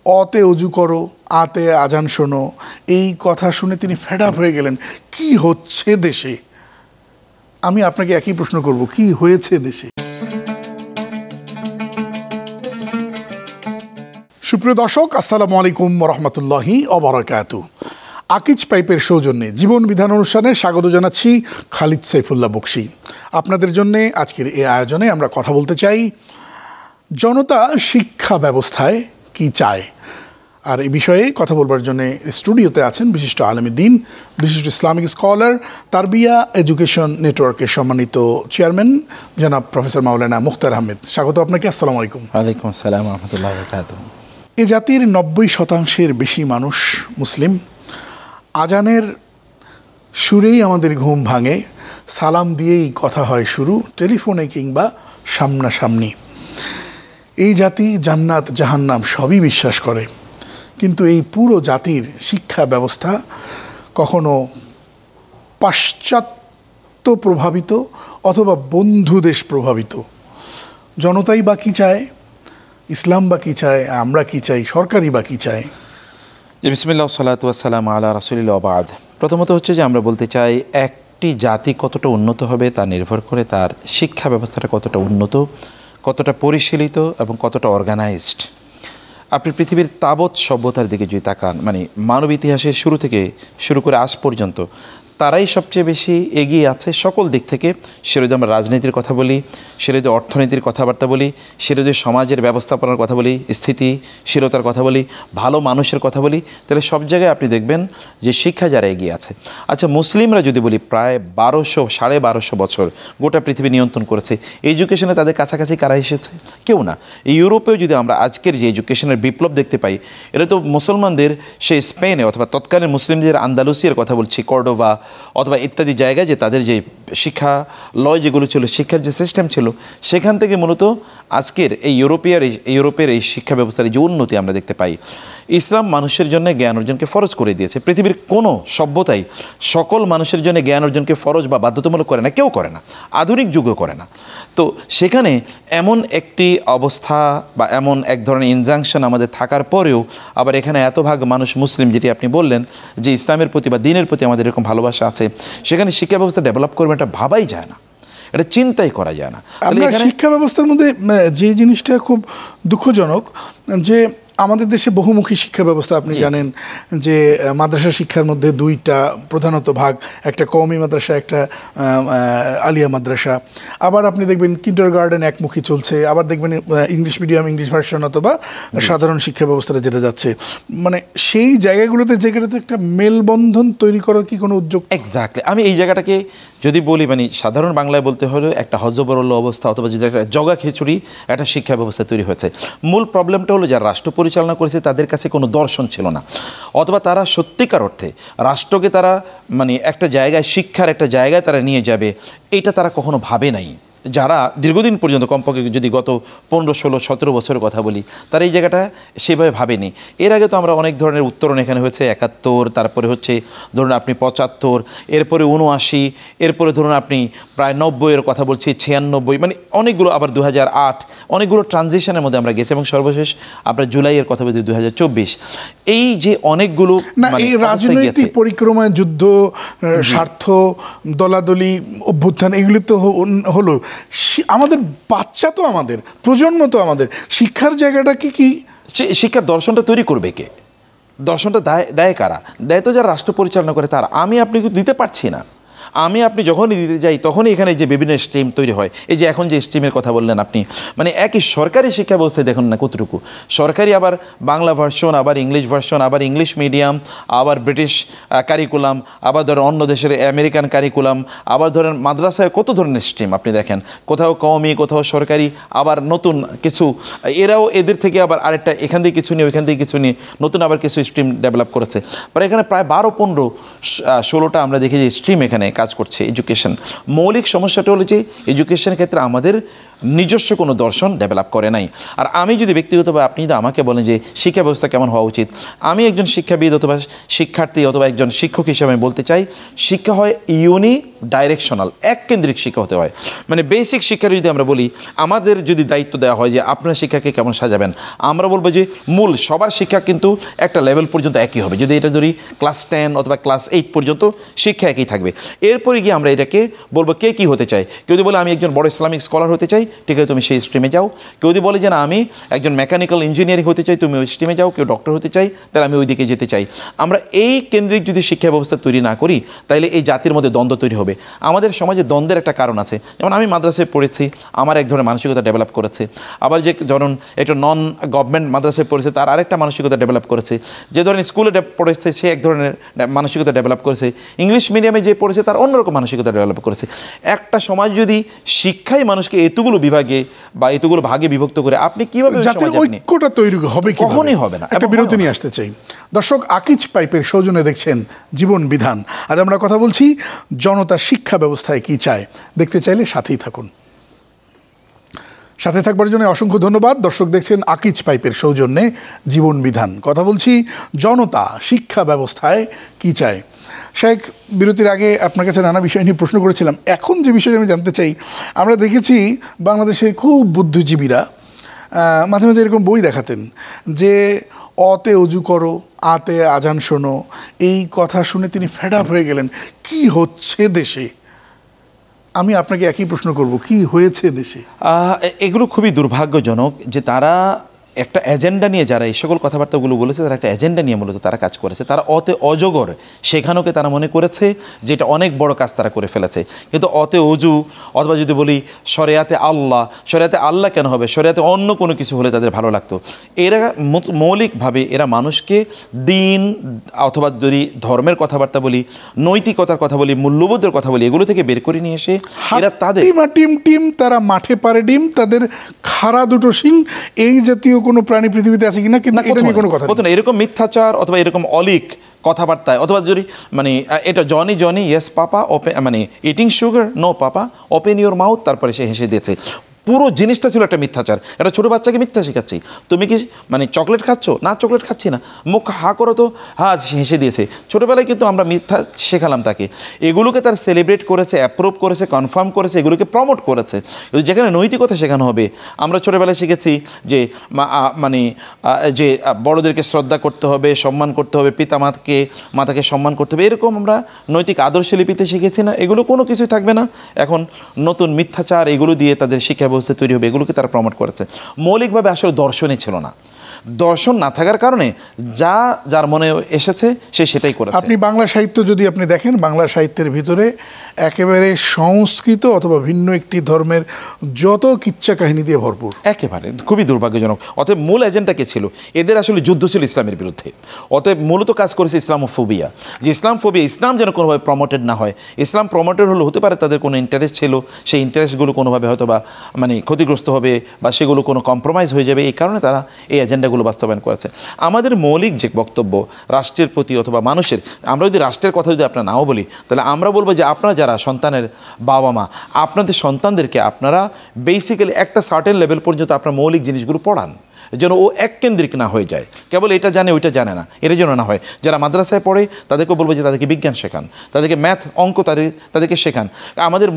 অতে অজু করো, আতে আজান শোনো, এই কথা শুনে তিনি ফেড আপ হয়ে গেলেন। কি হচ্ছে দেশে? আমি আপনাকে একই প্রশ্ন করব, কি হয়েছে দেশে? সুপ্রিয় দর্শক, আসসালামু আলাইকুম রহমতুল্লাহি ওবারাকাতু। আকিজ পাইপের সৌজন্যে জীবন বিধান অনুষ্ঠানে স্বাগত জানাচ্ছি খালিদ সাইফুল্লাহ বকশী। আপনাদের জন্যে আজকের এই আয়োজনে আমরা কথা বলতে চাই জনতা শিক্ষা ব্যবস্থায় কি চায়। আর এই বিষয়ে কথা বলবার জন্য স্টুডিওতে আছেন বিশিষ্ট আলেম দ্বীন, বিশিষ্ট ইসলামিক স্কলার, তারবিয়া এডুকেশন নেটওয়ার্কের সম্মানিত চেয়ারম্যান জনাব প্রফেসর মাওলানা মুখতার আহমেদ। স্বাগত আপনাকে। আসসালামু আলাইকুম। ওয়ালাইকুম আসসালাম রহমতুল্লাহ বারাকাতুহু। এ জাতির 90% বেশি মানুষ মুসলিম। আজানের সুরেই আমাদের ঘুম ভাঙে, সালাম দিয়েই কথা হয় শুরু, টেলিফোনে কিংবা সামনাসামনি। এই জাতি জান্নাত জাহান্নাম সবই বিশ্বাস করে, কিন্তু এই পুরো জাতির শিক্ষা ব্যবস্থা কখনো পাশ্চাত্য প্রভাবিত অথবা বন্ধু দেশ প্রভাবিত। জনতাই বা কী চায়, ইসলাম বা কী চায়, আমরা কী চাই, সরকারই বা কী চায়? বিসমিল্লাহ সালাতু ওয়াসসালামু আলা রাসূলিল্লাহ বাদ। প্রথমত হচ্ছে যে আমরা বলতে চাই একটি জাতি কতটা উন্নত হবে তা নির্ভর করে তার শিক্ষা ব্যবস্থাটা কতটা উন্নত, কতটা পরিশীলিত এবং কতটা অর্গানাইজড। আপনি পৃথিবীর তাবৎ সভ্যতার দিকে যদি তাকান, মানে মানব ইতিহাসের শুরু থেকে শুরু করে আজ পর্যন্ত তারাই সবচেয়ে বেশি এগিয়ে আছে সকল দিক থেকে। সেটা যদি আমরা রাজনীতির কথা বলি, সেটা যদি অর্থনীতির কথাবার্তা বলি, সেটা যদি সমাজের ব্যবস্থাপনার কথা বলি, স্থিতিশীলতার কথা বলি, ভালো মানুষের কথা বলি, তাহলে সব জায়গায় আপনি দেখবেন যে শিক্ষা যারা এগিয়ে আছে। আচ্ছা, মুসলিমরা যদি বলি প্রায় 1200-1250 বছর গোটা পৃথিবী নিয়ন্ত্রণ করেছে। এডুকেশনে তাদের কাছাকাছি কারা এসেছে? কেউ না। এই ইউরোপেও যদি আমরা আজকের যে এডুকেশনের বিপ্লব দেখতে পাই, এটা তো মুসলমানদের সেই স্পেনে অথবা তৎকালীন মুসলিমদের আন্দালুসিয়ার কথা বলছি, কর্ডোভা অথবা ইত্যাদি জায়গায় যে তাদের যে শিক্ষালয় যেগুলো ছিল, শিক্ষার যে সিস্টেম ছিল, সেখান থেকে মূলত আজকের এই ইউরোপের এই শিক্ষা ব্যবস্থার যে উন্নতি আমরা দেখতে পাই। ইসলাম মানুষের জন্য জ্ঞান অর্জনকে ফরজ করে দিয়েছে। পৃথিবীর কোনো সভ্যতাই সকল মানুষের জন্য জ্ঞান অর্জনকে ফরজ বা বাধ্যতামূলক করে না, কেউ করে না, আধুনিক যুগও করে না। তো সেখানে এমন একটি অবস্থা বা এমন এক ধরনের ইনজাংশন আমাদের থাকার পরেও আবার এখানে এত ভাগ মানুষ মুসলিম, যেটি আপনি বললেন যে ইসলামের প্রতি বা দ্বীনের প্রতি আমাদের এরকম ভালোবাসা আছে, সেখানে শিক্ষা ব্যবস্থা ডেভেলপ করবে এটা ভাবাই যায় না, এটা চিন্তাই করা যায় না। আমরা শিক্ষা ব্যবস্থার মধ্যে যে জিনিসটা খুব দুঃখজনক যে আমাদের দেশে বহুমুখী শিক্ষা ব্যবস্থা। আপনি জানেন যে মাদ্রাসা শিক্ষার মধ্যে দুইটা প্রধানত ভাগ, একটা কওমি মাদ্রাসা, একটা আলিয়া মাদ্রাসা। আবার আপনি দেখবেন কিন্ডারগার্টেন একমুখী চলছে, আবার দেখবেন ইংলিশ মিডিয়াম, ইংলিশ ভার্সন অথবা সাধারণ শিক্ষা ব্যবস্থাটা যেটা যাচ্ছে। মানে সেই জায়গাগুলোতে যেগুলোতে একটা মেলবন্ধন তৈরি করার কি কোনো উদ্যোগ? এক্স্যাক্টলি। আমি এই জায়গাটাকে যদি বলি, মানে সাধারণ বাংলায় বলতে হলে একটা হজবরল অবস্থা অথবা যদি একটা জগা খিচুড়ি একটা শিক্ষা ব্যবস্থা তৈরি হয়েছে। মূল প্রবলেমটা হলো যারা রাষ্ট্র পরিচালনা করেছে তাদের কাছে কোনো দর্শন ছিল না, অথবা তারা সত্যিকার অর্থে রাষ্ট্রকে তারা মানে একটা জায়গায়, শিক্ষার একটা জায়গায় তারা নিয়ে যাবে, এইটা তারা কখনো ভাবে নাই। যারা দীর্ঘদিন পর্যন্ত, কমপক্ষে যদি গত 15, 16, 17 বছরের কথা বলি, তারা এই জায়গাটা সেভাবে ভাবেনি। এর আগে তো আমরা অনেক ধরনের উত্তরণ এখানে হয়েছে, 71, তারপরে হচ্ছে ধরুন আপনি 75, এরপরে 79, এরপরে ধরুন আপনি প্রায় 90-এর কথা বলছি, 96, মানে অনেকগুলো, আবার 2008, অনেকগুলো ট্রানজিশনের মধ্যে আমরা গেছি এবং সর্বশেষ আমরা জুলাইয়ের কথা বলছি 2024। এই যে অনেকগুলো এই রাজনৈতিক পরিক্রমায় যুদ্ধ, স্বার্থ, দলাদলি, অভ্যুত্থান, এগুলি তো হলো। আমাদের বাচ্চা তো, আমাদের প্রজন্ম তো, আমাদের শিক্ষার জায়গাটা কি শিক্ষার দর্শনটা তৈরি করবে কে? দর্শনটা দেয় কারা? দেয় তো যারা রাষ্ট্র পরিচালনা করে তারা। আমি আপনি দিতে পারছি না। আমি আপনি যখনই দিতে যাই তখনই এখানে যে বিভিন্ন স্ট্রিম তৈরি হয়। এই যে এখন যে স্ট্রিমের কথা বললেন আপনি, মানে একই সরকারি শিক্ষা ব্যবস্থায় দেখুন না কতটুকু সরকারি, আবার বাংলা ভার্সন, আবার ইংলিশ ভার্সন, আবার ইংলিশ মিডিয়াম, আবার ব্রিটিশ কারিকুলাম, আবার ধরেন অন্য দেশের আমেরিকান কারিকুলাম, আবার ধরেন মাদ্রাসায় কত ধরনের স্ট্রিম আপনি দেখেন, কোথাও কওমি, কোথাও সরকারি, আবার নতুন কিছু, এরাও এদের থেকে আবার আরেকটা এখান থেকে কিছু নিয়ে ওইখান থেকে কিছু নিয়ে নতুন আবার কিছু স্ট্রিম ডেভেলপ করেছে। পরে এখানে প্রায় 12, 15, 16টা আমরা দেখি যে স্ট্রিম এখানে কাজ করছে। এডুকেশন মৌলিক সমস্যাটা হলো যে এডুকেশনের ক্ষেত্রে আমাদের নিজস্ব কোনো দর্শন ডেভেলপ করে নাই। আর আমি যদি ব্যক্তিগতভাবে আপনি যদি আমাকে বলেন যে শিক্ষা ব্যবস্থা কেমন হওয়া উচিত, আমি একজন শিক্ষাবিদ অথবা শিক্ষার্থী অথবা একজন শিক্ষক হিসেবে আমি বলতে চাই শিক্ষা হয় ডাইরেকশনাল, এক কেন্দ্রিক শিক্ষা হতে হয়। মানে বেসিক শিক্ষার যদি আমরা বলি, আমাদের যদি দায়িত্ব দেওয়া হয় যে আপনার শিক্ষাকে কেমন সাজাবেন, আমরা বলবো যে মূল সবার শিক্ষা কিন্তু একটা লেভেল পর্যন্ত একই হবে। যদি এটা ধরি ক্লাস 10 অথবা ক্লাস 8 পর্যন্ত শিক্ষা একই থাকবে। এরপরে গিয়ে আমরা এটাকে বলবো কে কী হতে চায়। কেউ যদি বলে আমি একজন বড় ইসলামিক স্কলার হতে চাই, ঠিক আছে তুমি সেই স্ট্রিমে যাও। কেউ যদি বলে যে না আমি একজন মেকানিক্যাল ইঞ্জিনিয়ারিং হতে চাই, তুমি ওই স্ট্রিমে যাও। কেউ ডক্টর হতে চাই, তাহলে আমি ওই দিকে যেতে চাই। আমরা এই কেন্দ্রিক যদি শিক্ষা ব্যবস্থা তৈরি না করি, তাহলে এই জাতির মধ্যে দ্বন্দ্ব তৈরি হবে। আমাদের সমাজে দ্বন্দ্বের একটা কারণ আছে। যেমন আমি মাদ্রাসায় পড়েছি, আমার এক ধরনের মানসিকতা ডেভেলপ করেছে। আবার যে ধরুন একটা নন গভর্নমেন্ট মাদ্রাসায় পড়েছে, তার আরেকটা মানসিকতা ডেভেলপ করেছে। যে ধরনের স্কুলে পড়েছে সে এক ধরনের মানসিকতা ডেভেলপ করেছে। ইংলিশ মিডিয়ামে যে পড়েছে তার অন্যরকম মানসিকতা ডেভেলপ করেছে। একটা সমাজ যদি শিক্ষাই মানুষকে এতগুলো বিভাগে বা এতগুলো ভাগে বিভক্ত করে, আপনি কিভাবে জাতির ঐক্যটা তৈরি হবে? কখনোই হবে না। একটা বিরতি নিয়ে আসতে চাই। দর্শক, আকিজ পাইপের সৌজন্যে দেখছেন জীবন বিধান। আজ আমরা কথা বলছি জনতা শিক্ষা ব্যবস্থায় কি চায়। দেখতে চাইলে সাথেই থাকুন। সাথে থাকবার জন্য অসংখ্য ধন্যবাদ। দর্শক দেখছেন আকিজ পাইপের সৌজন্যে জীবন বিধান। কথা বলছি জনতা শিক্ষা ব্যবস্থায় কি চায়। শেখ, বিরতির আগে আপনার কাছে নানা বিষয় নিয়ে প্রশ্ন করেছিলাম। এখন যে বিষয়টা আমি জানতে চাই, আমরা দেখেছি বাংলাদেশের খুব বুদ্ধিজীবীরা মাঝে মাঝে এরকম বই দেখাতেন যে অতে অজু করো, আতে আজান শোনো। এই কথা শুনে তিনি ফেড আপ হয়ে গেলেন। কি হচ্ছে দেশে? আমি আপনাকে একই প্রশ্ন করব, কি হয়েছে দেশে? এগুলো খুবই দুর্ভাগ্যজনক যে তারা একটা এজেন্ডা নিয়ে, যারা এই সকল কথাবার্তাগুলো বলেছে তারা একটা এজেন্ডা নিয়ে মূলত তারা কাজ করেছে। তারা অতে অজগর শেখানোকে তারা মনে করেছে যে এটা অনেক বড় কাজ তারা করে ফেলেছে। কিন্তু অতে অজু অথবা যদি বলি শরিয়াতে আল্লাহ কেন হবে, শরিয়াতে অন্য কোনো কিছু হলে তাদের ভালো লাগতো। এরা মৌলিকভাবে এরা মানুষকে দিন অথবা যদি ধর্মের কথাবার্তা বলি, নৈতিকতার কথা বলি, মূল্যবোধের কথা বলি, এগুলো থেকে বের করে নিয়ে এসে এরা তাদের টিম তারা মাঠে পারে ডিম, তাদের খাড়া দুটো শিং, এই জাতীয় কোনো প্রাণী পৃথিবীতে আছে কিনা কিন্তু এটা নিয়ে কোনো কথা না। এরকম মিথ্যাচার অথবা এরকম অলিক কথাবার্তায় অথবা যদি মানে এটা জনি ইয়েস পাপা ওপেন, মানে eating sugar no papa open your mouth, তারপরে সে হেসে দিয়েছে। পুরো জিনিসটা ছিল একটা মিথ্যাচার। একটা ছোটো বাচ্চাকে মিথ্যা শেখাচ্ছি, তুমি কি মানে চকলেট খাচ্ছ? না চকলেট খাচ্ছি না। মুখ হা করো তো, হ্যাঁ হেসে দিয়েছে। ছোটোবেলায় কিন্তু আমরা মিথ্যা শেখালাম তাকে। এগুলোকে তার সেলিব্রেট করেছে, অ্যাপ্রুভ করেছে, কনফার্ম করেছে, এগুলোকে প্রমোট করেছে। যেখানে নৈতিকতা শেখানো হবে, আমরা ছোটোবেলায় শিখেছি যে মানে যে বড়োদেরকে শ্রদ্ধা করতে হবে, সম্মান করতে হবে, মাতাকে সম্মান করতে হবে, এরকম আমরা নৈতিক আদর্শ লিপিতে শিখেছি না? এগুলো কোনো কিছুই থাকবে না। এখন নতুন মিথ্যাচার এগুলো দিয়ে তাদের শিক্ষা ব্যবস্থা তৈরি হবে, এগুলোকে তারা প্রমোট করেছে। মৌলিকভাবে আসলে দর্শনই ছিল না। দর্শন না থাকার কারণে যার মনে এসেছে সে সেটাই করেছে। আপনি বাংলা সাহিত্য যদি আপনি দেখেন, বাংলা সাহিত্যের ভিতরে একেবারে সংস্কৃত অথবা ভিন্ন একটি ধর্মের যত কিচ্ছা কাহিনী দিয়ে ভরপুর, একেবারে খুবই দুর্ভাগ্যজনক। অতএব মূল এজেন্ডা কে ছিল? এদের আসলে যুদ্ধ ছিল ইসলামের বিরুদ্ধে। অতএব মূলত কাজ করেছে ইসলামোফোবিয়া, যে ইসলাম যেন কোনোভাবে প্রমোটেড না হয়। ইসলাম প্রমোটেড হতে পারে তাদের কোনো ইন্টারেস্ট ছিল, সেই ইন্টারেস্টগুলো কোনোভাবে হয়তো বা মানে ক্ষতিগ্রস্ত হবে বা সেগুলো কোনো কম্প্রোমাইজ হয়ে যাবে, এই কারণে তারা এই এজেন্ডাগুলো বাস্তবায়ন করেছে। আমাদের মৌলিক যে বক্তব্য রাষ্ট্রের প্রতি অথবা মানুষের, আমরা যদি রাষ্ট্রের কথা যদি আপনারা নাও বলি, তাহলে আমরা বলবো যে আপনারা যারা সন্তানের বাবা মা, আপনাদের সন্তানদেরকে আপনারা বেসিক্যালি একটা সার্টেন লেভেল পর্যন্ত আপনার মৌলিক জিনিসগুলো পড়ান, যেন ও এককেন্দ্রিক না হয়ে যায়, কেবল এটা জানে ওইটা জানে না, এর জন্য না হয়। যারা মাদ্রাসায় পড়ে তাদেরকে বলবো যে তাদেরকে বিজ্ঞান শেখান, তাদেরকে ম্যাথ অঙ্ক তাদেরকে শেখান। আমাদের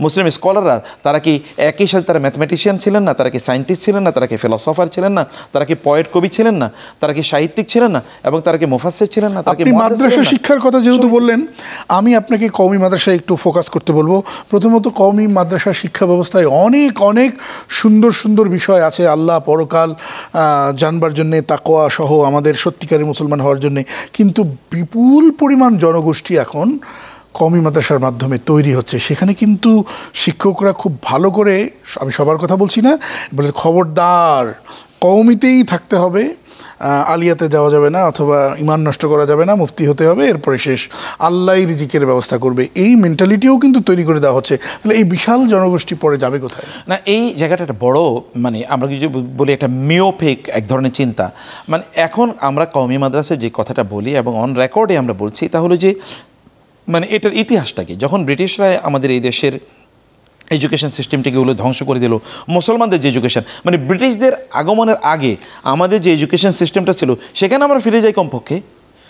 মুসলিম স্কলাররা তারা কি একই সাথে তারা ম্যাথমেটিশিয়ান ছিলেন না, তারা কি সায়েন্টিস্ট ছিলেন না, তারা কি ফিলসফার ছিলেন না, তারা কি পয়েট কবি ছিলেন না, তারা কি সাহিত্যিক ছিলেন না, এবং তারা কি মুফাসসির ছিলেন না? আপনি মাদ্রাসা শিক্ষার কথা যেহেতু বললেন, আমি আপনাকে কওমি মাদ্রাসায় একটু ফোকাস করতে বলবো। প্রথমত কওমি মাদ্রাসা শিক্ষা ব্যবস্থায় অনেক অনেক সুন্দর সুন্দর বিষয় আছে, আল্লাহ পরকাল জানবার জন্যে, তাকওয়া সহ আমাদের সত্যিকারের মুসলমান হওয়ার জন্যে। কিন্তু বিপুল পরিমাণ জনগোষ্ঠী এখন কওমি মাদ্রাসার মাধ্যমে তৈরি হচ্ছে। সেখানে কিন্তু শিক্ষকরা খুব ভালো করে, আমি সবার কথা বলছি না, বলে খবরদার কওমিতেই থাকতে হবে, আলিয়াতে যাওয়া যাবে না, অথবা ইমান নষ্ট করা যাবে না, মুফতি হতে হবে, এরপরে শেষ, আল্লাহই রিজিকের ব্যবস্থা করবে। এই মেন্টালিটিও কিন্তু তৈরি করে দেওয়া হচ্ছে। তাহলে এই বিশাল জনগোষ্ঠী পরে যাবে কোথায়? না, এই জায়গাটা একটা বড়, মানে আমরা কিছু বলি একটা মিওপেক এক ধরনের চিন্তা। মানে এখন আমরা কওমি মাদ্রাসায় যে কথাটা বলি এবং অন রেকর্ডে আমরা বলছি, তা হলো যে মানে এটার ইতিহাসটা কি, যখন ব্রিটিশরা আমাদের এই দেশের এডুকেশন সিস্টেমটিকে হলো ধ্বংস করে দিল। মুসলমানদের যে এডুকেশন, মানে ব্রিটিশদের আগমনের আগে আমাদের যে এডুকেশন সিস্টেমটা ছিল সেখানে আমরা ফিরে যাই কমপক্ষে।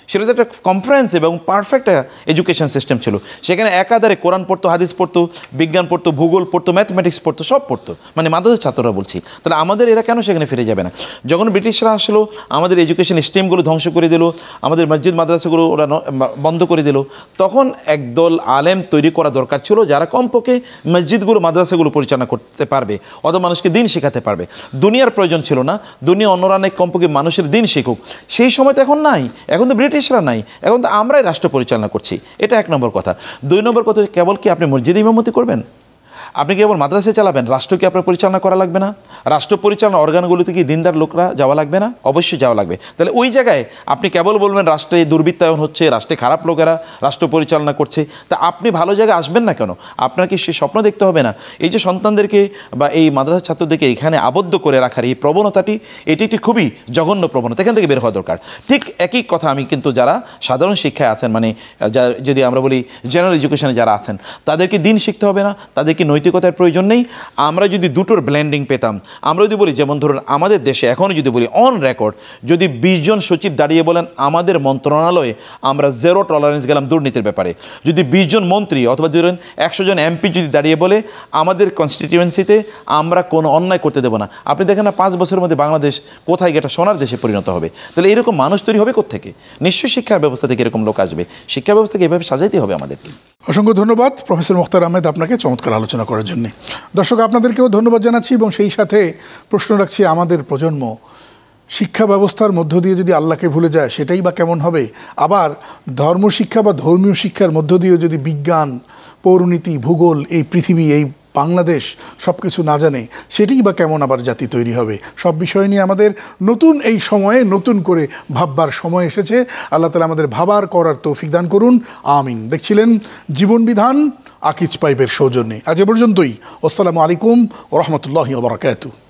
সেটা তো একটা কমপ্রিহেনসিভ এবং পারফেক্ট এডুকেশন সিস্টেম ছিল। সেখানে একাধারে কোরআন পড়তো, হাদিস পড়তো, বিজ্ঞান পড়তো, ভূগোল পড়তো, ম্যাথমেটিক্স পড়তো, সব পড়তো, মানে মাদ্রাসার ছাত্ররা বলছি। তাহলে আমাদের এরা কেন সেখানে ফিরে যাবে না? যখন ব্রিটিশরা আসলো আমাদের এডুকেশন সিস্টেমগুলো ধ্বংস করে দিল, আমাদের মসজিদ মাদ্রাসাগুলো ওরা বন্ধ করে দিল, তখন একদল আলেম তৈরি করা দরকার ছিল যারা কমপক্ষে মসজিদগুলো মাদ্রাসাগুলো পরিচালনা করতে পারবে অথবা মানুষকে দিন শেখাতে পারবে। দুনিয়ার প্রয়োজন ছিল না, দুনিয়া অন্যরা অনেক কমপক্ষে মানুষের দিন শিখুক। সেই সময় তো এখন নাই, এখন তো ব্রিটিশরা নাই, এখন তো আমরাই রাষ্ট্র পরিচালনা করছি। এটা এক নম্বর কথা। দুই নম্বর কথা, কেবল কি আপনি মসজিদে ইমামতি করবেন? আপনি কেবল মাদ্রাসায় চালাবেন? রাষ্ট্রকে আপনার পরিচালনা করা লাগবে না? রাষ্ট্র পরিচালনা অর্গানগুলোতে কি দিনদার লোকরা যাওয়া লাগবে না? অবশ্যই যাওয়া লাগবে। তাহলে ওই জায়গায় আপনি কেবল বলবেন রাষ্ট্রে দুর্বৃত্তায়ন হচ্ছে, রাষ্ট্রে খারাপ লোকেরা রাষ্ট্র পরিচালনা করছে, তা আপনি ভালো জায়গায় আসবেন না কেন? আপনার কি সে স্বপ্ন দেখতে হবে না? এই যে সন্তানদেরকে বা এই মাদ্রাসার ছাত্রদেরকে এখানে আবদ্ধ করে রাখার এই প্রবণতাটি, এটি একটি খুবই জঘন্য প্রবণতা, এখান থেকে বের হওয়া দরকার। ঠিক একই কথা আমি কিন্তু যারা সাধারণ শিক্ষায় আছেন, মানে যদি আমরা বলি জেনারেল এডুকেশনে যারা আছেন, তাদেরকে দিন শিখতে হবে না, তাদেরকে নৈতিকতার প্রয়োজন নেই। আমরা যদি দুটোর ব্লেন্ডিং পেতাম, আমরা যদি বলি, যেমন ধরুন আমাদের দেশে এখনও যদি বলি অন রেকর্ড, যদি 20 জন সচিব দাঁড়িয়ে বলেন আমাদের মন্ত্রণালয়ে আমরা জিরো টলারেন্স গেলাম দুর্নীতির ব্যাপারে, যদি 20 জন মন্ত্রী অথবা ধরুন 100 জন এমপি যদি দাঁড়িয়ে বলে আমাদের কনস্টিটিউয়েন্সিতে আমরা কোনো অন্যায় করতে দেবো না, আপনি দেখেন না 5 বছরের মধ্যে বাংলাদেশ কোথায় গিয়ে একটা সোনার দেশে পরিণত হবে। তাহলে এরকম মানুষ তৈরি হবে কোত্থেকে? নিশ্চয়ই শিক্ষা ব্যবস্থা থেকে এরকম লোক আসবে। শিক্ষা ব্যবস্থাকে এভাবে সাজাইতে হবে আমাদেরকে। অসংখ্য ধন্যবাদ প্রফেসর মুখতার আহমেদ আপনাকে চমৎকার আলোচনা করার জন্য। দর্শক, আপনাদেরকেও ধন্যবাদ জানাচ্ছি এবং সেই সাথে প্রশ্ন রাখছি, আমাদের প্রজন্ম শিক্ষা ব্যবস্থার মধ্য দিয়ে যদি আল্লাহকে ভুলে যায় সেটাই বা কেমন হবে? আবার ধর্মশিক্ষা বা ধর্মীয় শিক্ষার মধ্য দিয়ে যদি বিজ্ঞান, পৌরনীতি, ভূগোল, এই পৃথিবী, এই বাংলাদেশ সব কিছু না জানে সেটাই বা কেমন আবার জাতি তৈরি হবে? সব বিষয় নিয়ে আমাদের নতুন এই সময়ে নতুন করে ভাববার সময় এসেছে। আল্লাহ তাআলা আমাদের ভাবার করার তৌফিক দান করুন, আমিন। দেখছিলেন জীবন বিধান আকিজ পাইপের সৌজন্যে। আজ এ পর্যন্তই। আসসালামু আলাইকুম ওয়া রাহমাতুল্লাহি ওয়া বারাকাতুহু।